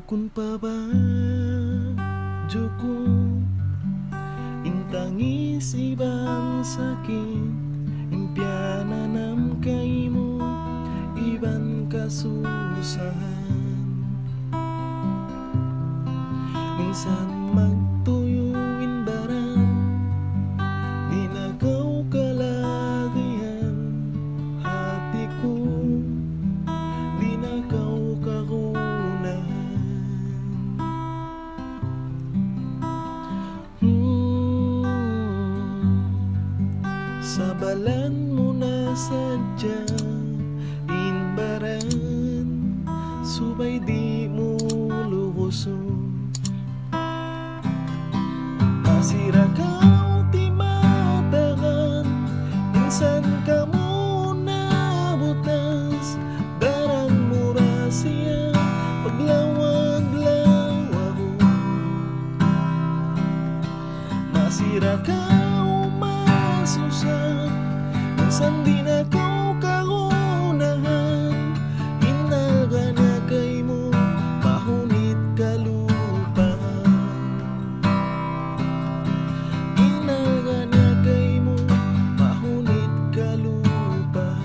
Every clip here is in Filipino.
Bukun pa ba Joko intangis ibang sakit impiananam kaimo iban kasusahan minsan magtuyuin baran di na kau kalagihan hatiku di na kau karunahan sabalan mo na sadya inbaran subay di mo lukuson masira kau ti matakan minsan ka mo nabutas darang mura siya paglawag-lawag masira kau masusa minsan di na kau kaunahan inaga na kay mo mahunit kalupahan inaga na kay mo mahunit kalupahan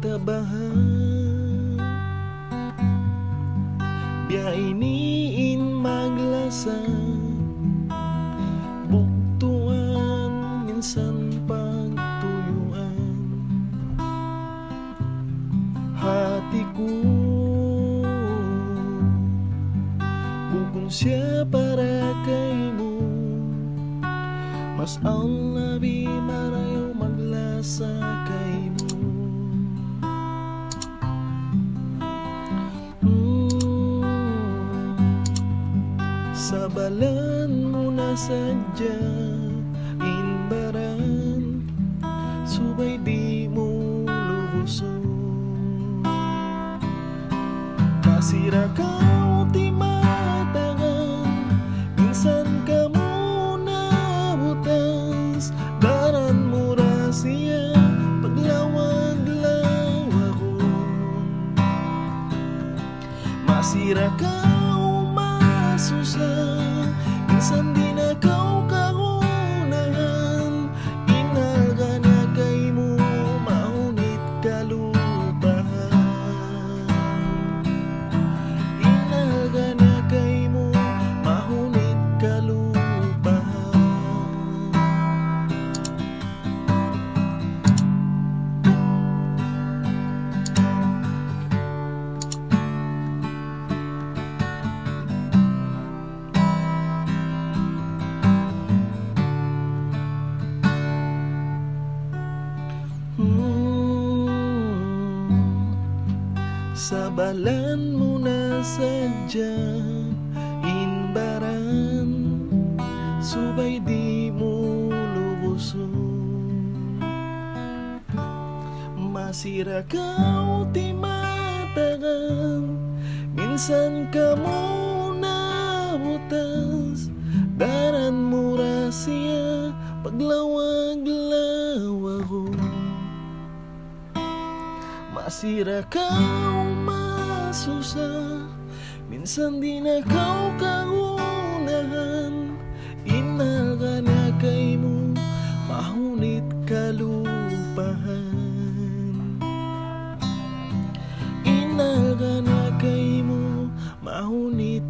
tabahan biya iniin maglasa bugtuan minsan pagtuyuan hatiku bukun siya para kay mo mas ang labi marayo maglasa kay mo sabalan mo na sadya inbaran subay di mo lubuson masira kau ti matagan minsan ka mo nabutas daran mura siya paglawag-lawag masira kau susah minsan di na kau kaunahan inaga na kay mo mahunit kalupahan inaga na kay mo mahunit kalupahan sabalan mo na sadya inbaran subay di mo lubuson masira kau ti matagan minsan ka mo nabutas daran mura siya paglawag-lawag masira kau masusa minsan di na kau kaunahan inaga na kay mo mahunit kalupahan inaga na kay mo mahunit